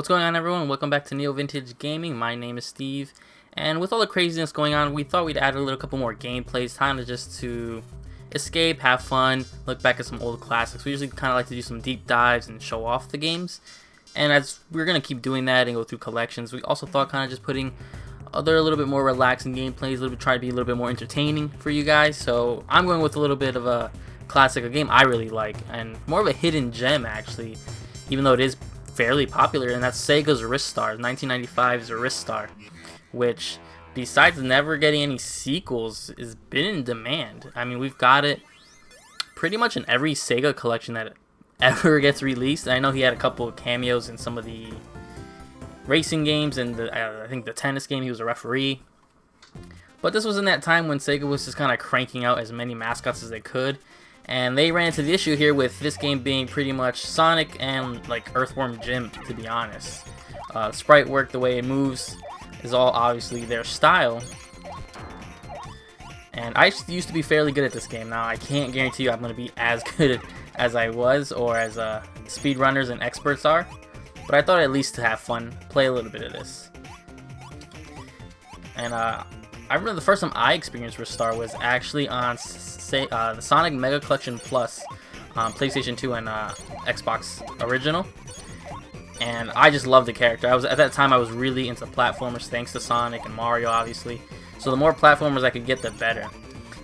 What's going on, everyone? Welcome back to NeoVintage Gaming. My name is Steve, and with all the craziness going on, we thought we'd add a couple more gameplays, kind of just to escape, have fun, look back at some old classics. We usually kind of like to do some deep dives and show off the games, and as we're going to keep doing that and go through collections, we also thought kind of just putting other a little bit more relaxing gameplays, try to be a little bit more entertaining for you guys. So I'm going with a little bit of a classic, a game I really like, and more of a hidden gem actually, even though it is fairly popular, and that's Sega's Ristar, 1995's Ristar, which besides never getting any sequels has been in demand. I mean, we've got it pretty much in every Sega collection that ever gets released. I know he had a couple of cameos in some of the racing games and I think the tennis game he was a referee, but this was in that time when Sega was just kind of cranking out as many mascots as they could. And they ran into the issue here with this game being pretty much Sonic and like Earthworm Jim, to be honest. Sprite work, the way it moves, is all obviously their style. And I used to be fairly good at this game. Now I can't guarantee you I'm going to be as good as I was, or as speedrunners and experts are. But I thought at least to have fun, play a little bit of this. And I remember the first time I experienced Ristar was actually on the Sonic Mega Collection Plus on PlayStation 2 and Xbox Original, and I just loved the character. At that time I was really into platformers, thanks to Sonic and Mario, obviously. So the more platformers I could get, the better.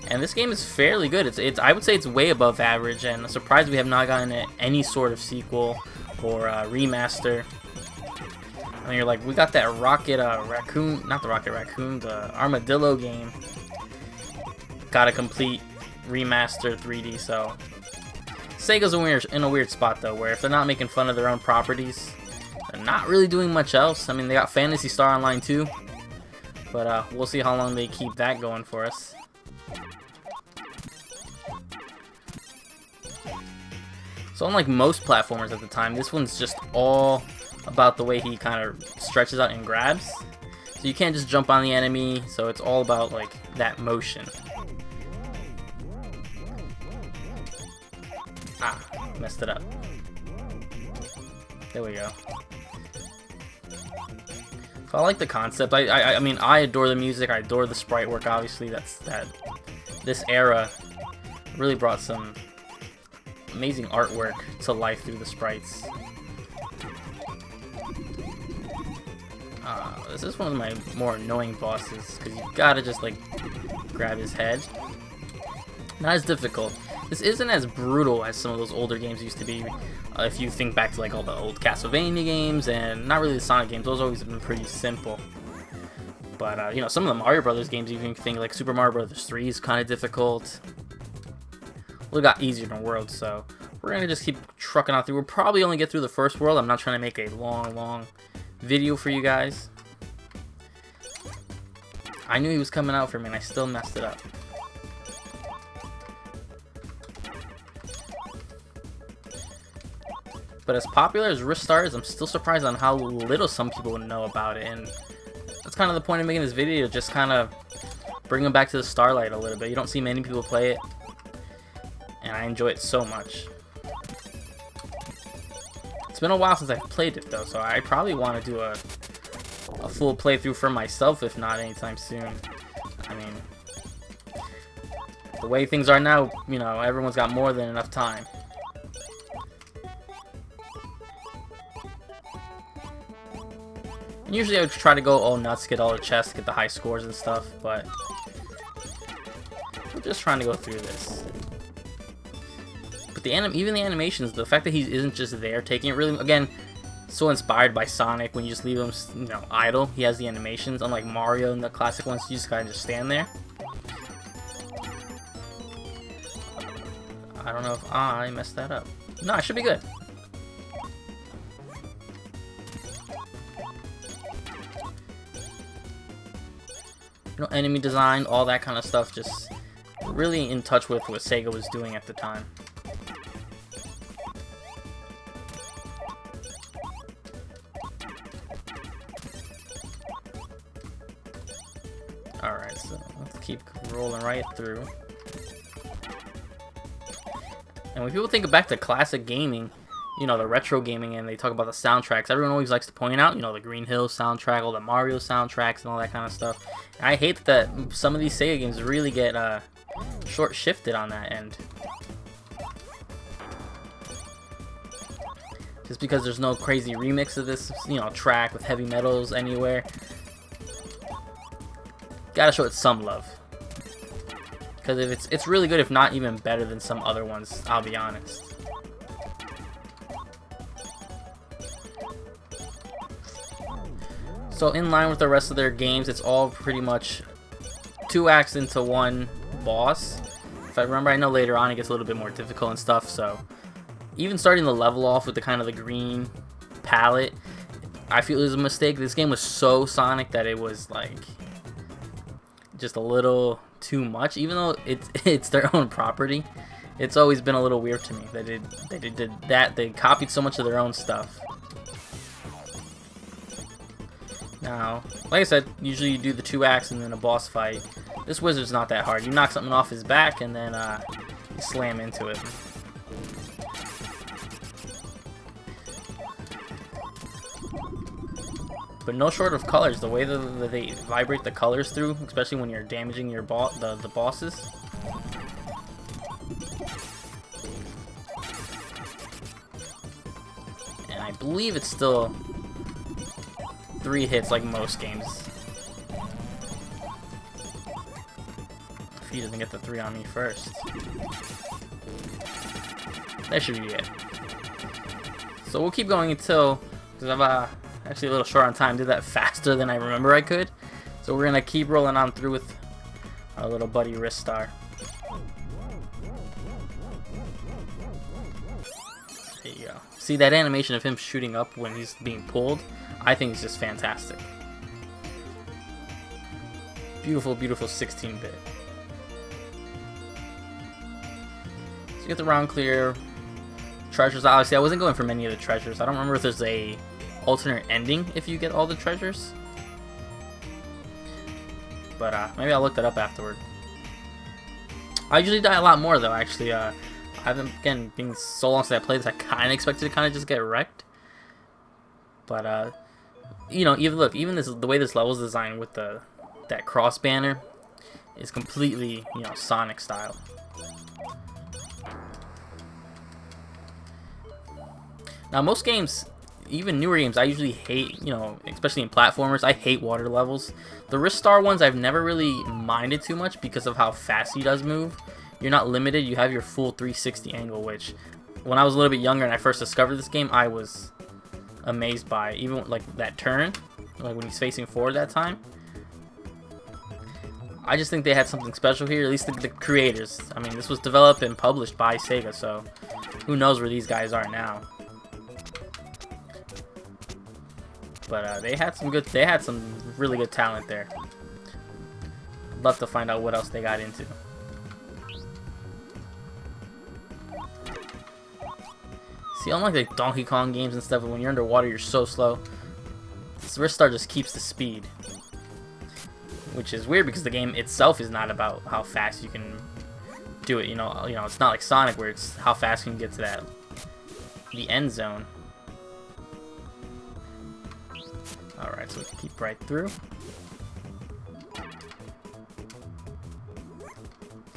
And this game is fairly good. I would say it's way above average, and I'm surprised we have not gotten any sort of sequel or remaster. And you're like, we got that Rocket Raccoon, not the Rocket Raccoon, the Armadillo game. Got a complete remaster 3D, so Sega's in a weird spot though, where if they're not making fun of their own properties, they're not really doing much else. I mean, they got Phantasy Star Online too, but we'll see how long they keep that going for us. So unlike most platformers at the time, this one's just all about the way he kind of stretches out and grabs. So you can't just jump on the enemy, so it's all about like that motion. Ah, messed it up. There we go. So I like the concept. I mean, I adore the music. I adore the sprite work. Obviously, this era really brought some amazing artwork to life through the sprites. This is one of my more annoying bosses because you gotta just like grab his head. Not as difficult. This isn't as brutal as some of those older games used to be. If you think back to like all the old Castlevania games and not really the Sonic games, those always have been pretty simple. But you know, some of the Mario Brothers games, even think like Super Mario Brothers 3 is kind of difficult. Well, it got easier in World, so we're gonna just keep trucking on through. We'll probably only get through the first world. I'm not trying to make a long video for you guys. I knew he was coming out for me and I still messed it up. But as popular as Ristar is, I'm still surprised on how little some people know about it, and that's kind of the point of making this video, just kind of bring them back to the starlight a little bit. You don't see many people play it, and I enjoy it so much. It's been a while since I've played it though, so I probably want to do a full playthrough for myself, if not anytime soon. I mean, the way things are now, you know, everyone's got more than enough time. And usually I would try to go all nuts, get all the chests, get the high scores and stuff, but we're just trying to go through this. But even the animations, the fact that he isn't just there taking it, really, again, so inspired by Sonic. When you just leave him, you know, idle, he has the animations. Unlike Mario and the classic ones, you just gotta just stand there. I don't know if I messed that up. No, I should be good. You know, enemy design, all that kind of stuff, just really in touch with what Sega was doing at the time. Alright, so let's keep rolling right through. And when people think back to classic gaming, you know, the retro gaming and they talk about the soundtracks, everyone always likes to point out, you know, the Green Hill soundtrack, all the Mario soundtracks and all that kind of stuff. And I hate that some of these Sega games really get short shifted on that end. Just because there's no crazy remix of this, you know, track with heavy metals anywhere. Gotta show it some love. Because if it's really good, if not even better than some other ones, I'll be honest. So in line with the rest of their games, it's all pretty much 2 acts into one boss. If I remember, I know later on it gets a little bit more difficult and stuff, so even starting the level off with the kind of the green palette, I feel it was a mistake. This game was so Sonic that it was like just a little too much, even though it's their own property. It's always been a little weird to me that they did that. They copied so much of their own stuff. Now, like I said, usually you do the 2 acts and then a boss fight. This wizard's not that hard. You knock something off his back and then you slam into it. But no short of colors, the way that they vibrate the colors through, especially when you're damaging your the bosses. And I believe it's still 3 hits like most games. If he doesn't get the 3 on me first. That should be it. So we'll keep going until, because I've actually a little short on time, did that faster than I remember I could. So we're gonna keep rolling on through with our little buddy Ristar. There you go. See that animation of him shooting up when he's being pulled? I think it's just fantastic. Beautiful, beautiful 16-bit. So you get the round clear. Treasures, obviously I wasn't going for many of the treasures. I don't remember if there's a alternate ending if you get all the treasures. But maybe I'll look that up afterward. I usually die a lot more though, actually. I haven't, again, being so long since I played this, I kind of expected to kind of just get wrecked. But, you know, even this, the way this level is designed with that cross banner is completely, you know, Sonic style. Now, most games, even newer games, I usually hate, you know, especially in platformers, I hate water levels. The Ristar ones I've never really minded too much because of how fast he does move. You're not limited, you have your full 360 angle, which when I was a little bit younger and I first discovered this game, I was amazed by. Even like that turn, like when he's facing forward that time. I just think they had something special here, at least the creators. I mean, this was developed and published by Sega, so who knows where these guys are now. But they had some really good talent there. I'd love to find out what else they got into. See, unlike the Donkey Kong games and stuff, when you're underwater, you're so slow. This Ristar just keeps the speed, which is weird because the game itself is not about how fast you can do it. You know, it's not like Sonic where it's how fast you can get to the end zone. Alright, so we can keep right through.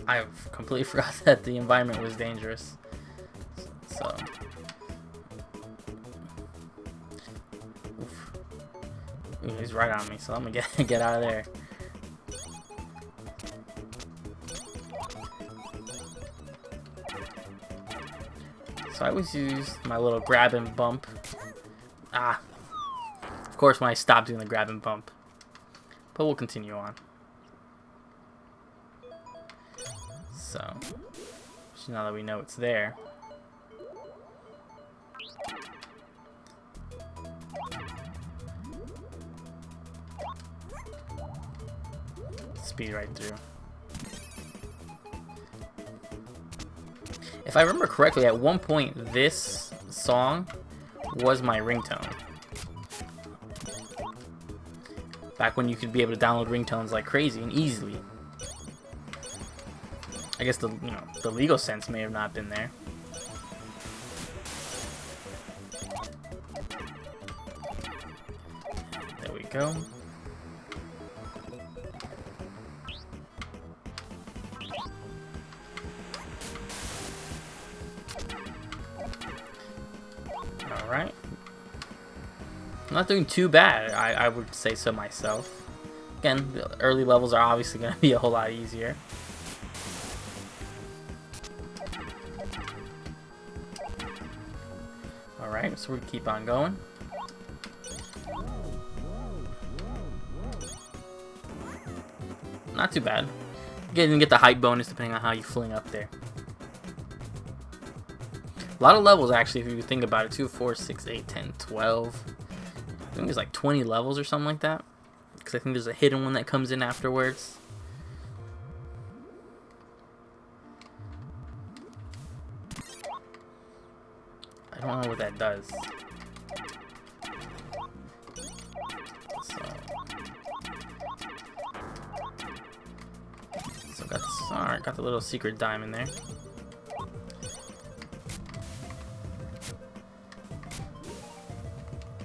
I completely forgot that the environment was dangerous. So. Oof. Ooh, he's right on me, so I'm gonna get out of there. So I always use my little grab and bump. Ah. Of course, when I stop doing the grab and bump. But we'll continue on. So, now that we know it's there. Speed right through. If I remember correctly, at one point this song was my ringtone. Back when you could be able to download ringtones like crazy and easily. I guess the legal sense may have not been there. go. Alright. I'm not doing too bad, I would say so myself. Again, the early levels are obviously going to be a whole lot easier. Alright, so we keep on going. Not too bad. You can get the hype bonus depending on how you fling up there. A lot of levels actually, if you think about it. 2, 4, 6, 8, 10, 12. I think there's like 20 levels or something like that. Because I think there's a hidden one that comes in afterwards. I don't know what that does. So got this, alright, got the little secret diamond there.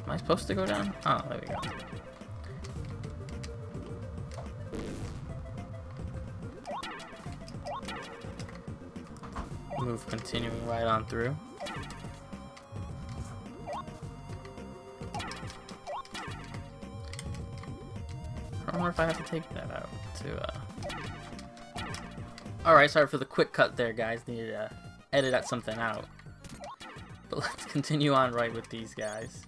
Am I supposed to go down? Oh, there we go. Move continuing right on through. I don't know if I have to take that out to Alright, sorry for the quick cut there, guys. Needed to edit that something out. But let's continue on right with these guys.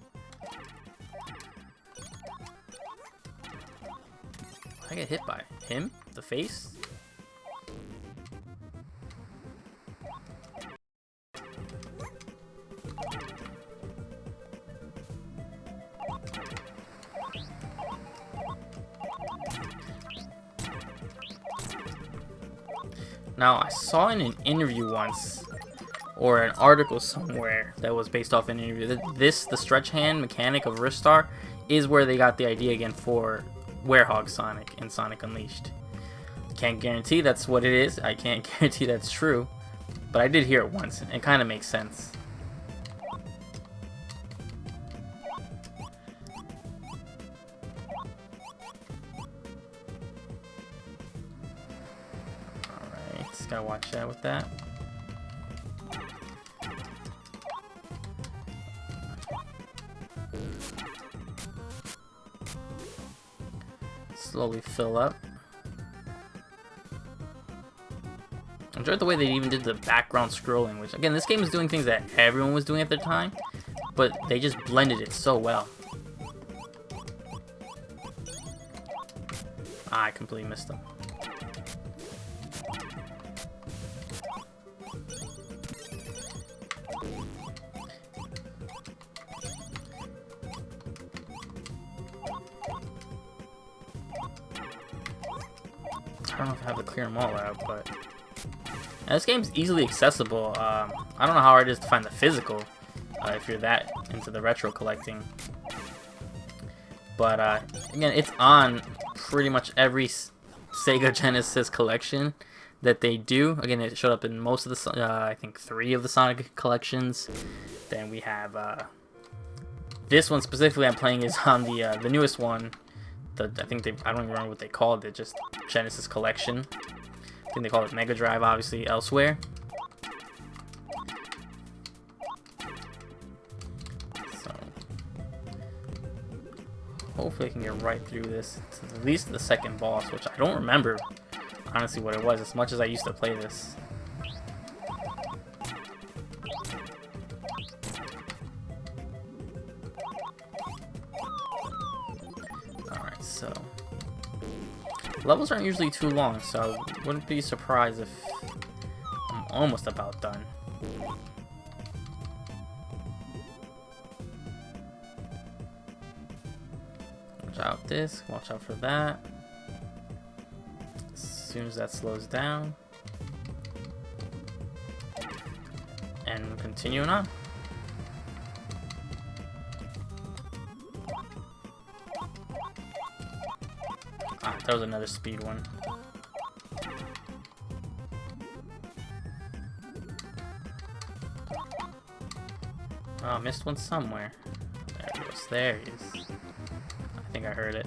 I get hit by him? The face? Now, I saw in an interview once, or an article somewhere that was based off an interview, that the stretch hand mechanic of Ristar is where they got the idea again for Werehog Sonic in Sonic Unleashed. Can't guarantee that's what it is. I can't guarantee that's true, but I did hear it once, and it kind of makes sense. Alright, just gotta watch out with that. Slowly fill up. I enjoyed the way they even did the background scrolling, which again, this game is doing things that everyone was doing at the time, but they just blended it so well. I completely missed them. I don't know if I have to clear them all out, but now, this game's easily accessible. I don't know how hard it is to find the physical if you're that into the retro collecting. But again, it's on pretty much every Sega Genesis collection that they do. Again, it showed up in most of the, I think 3 of the Sonic collections. Then we have this one specifically I'm playing is on the newest one. I think I don't even remember what they called it, just Genesis Collection. I think they call it Mega Drive, obviously, elsewhere. So, hopefully I can get right through this, to at least the second boss, which I don't remember, honestly, what it was, as much as I used to play this. So, levels aren't usually too long, so I wouldn't be surprised if I'm almost about done. Watch out this, watch out for that. As soon as that slows down. And continuing on. Ah, that was another speed one. Oh, missed one somewhere. There he goes. There he is. I think I heard it.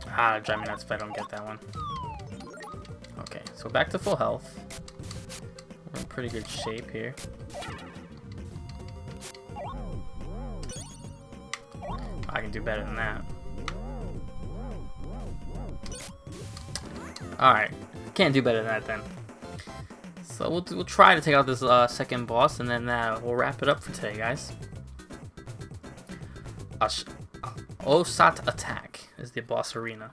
Ah, drive me nuts if I don't get that one. Okay, so back to full health. We're in pretty good shape here. I can do better than that. Alright, can't do better than that then. So we'll try to take out this second boss, and then we'll wrap it up for today, guys. Osat Attack is the boss arena.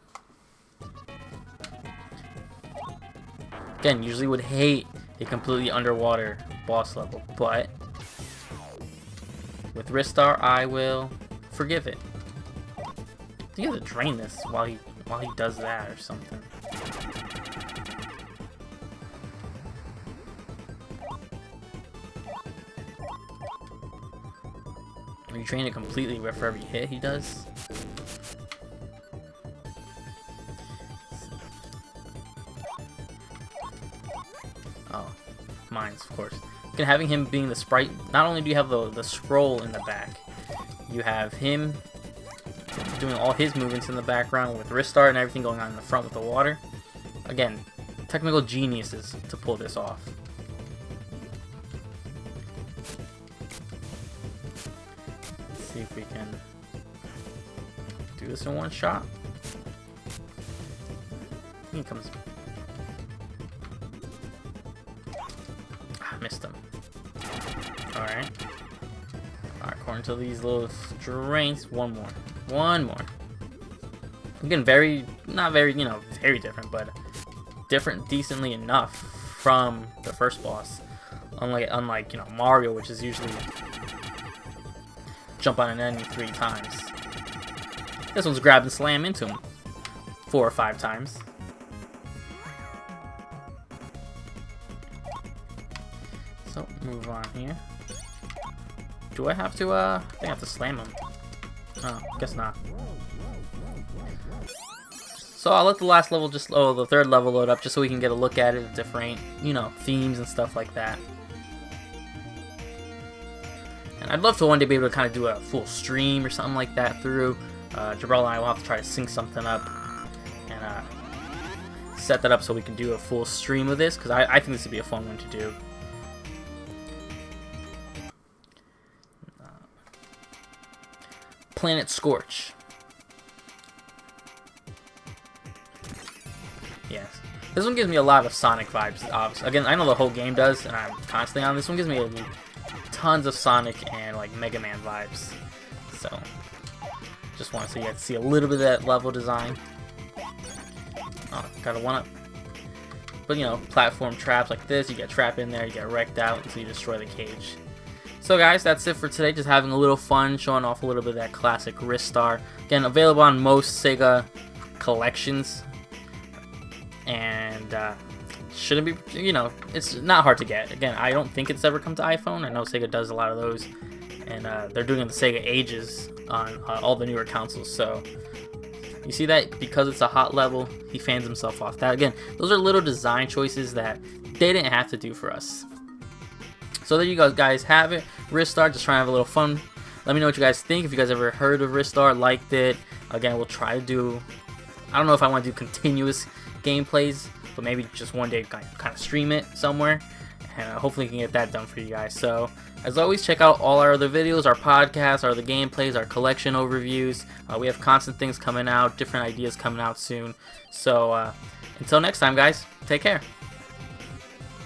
Again, usually would hate a completely underwater boss level, but with Ristar, I will forgive it. I think you have to drain this while he does that or something. You drain it completely for every hit he does. Oh, mines, of course. Again, having him being the sprite, not only do you have the scroll in the back, you have him doing all his movements in the background with Ristar and everything going on in the front with the water. Again, technical geniuses to pull this off. Let's see if we can do this in one shot. He comes. Ah, missed him. Alright. Alright, according to these little drains, one more. One more. Again, not very, very different, but different decently enough from the first boss. Unlike Mario, which is usually jump on an enemy 3 times. This one's grab and slam into him 4 or 5 times. So, move on here. Do I have to, I think I have to slam him. Oh, guess not. So I'll let the last level the third level load up just so we can get a look at it, different, themes and stuff like that. And I'd love to one day be able to kind of do a full stream or something like that through. Jabril and I will have to try to sync something up and set that up so we can do a full stream of this, because I think this would be a fun one to do. Planet Scorch. Yes. This one gives me a lot of Sonic vibes, obviously. Again, I know the whole game does, and I'm constantly on this one. Gives me tons of Sonic and like Mega Man vibes. So, just want to see a little bit of that level design. Oh, got a 1-up. But platform traps like this, you get trapped in there, you get wrecked out until you destroy the cage. So guys, that's it for today. Just having a little fun, showing off a little bit of that classic Ristar. Again, available on most Sega collections. And shouldn't be, it's not hard to get. Again, I don't think it's ever come to iPhone. I know Sega does a lot of those. And they're doing it the Sega Ages on all the newer consoles. So you see that because it's a hot level, he fans himself off. That again, those are little design choices that they didn't have to do for us. So there you guys have it. Ristar, just trying to have a little fun. Let me know what you guys think. If you guys ever heard of Ristar, liked it. Again, we'll try to do, I don't know if I want to do continuous gameplays, but maybe just one day kind of stream it somewhere. And hopefully we can get that done for you guys. So as always, check out all our other videos, our podcasts, our other gameplays, our collection overviews. We have constant things coming out, different ideas coming out soon. So until next time, guys, take care.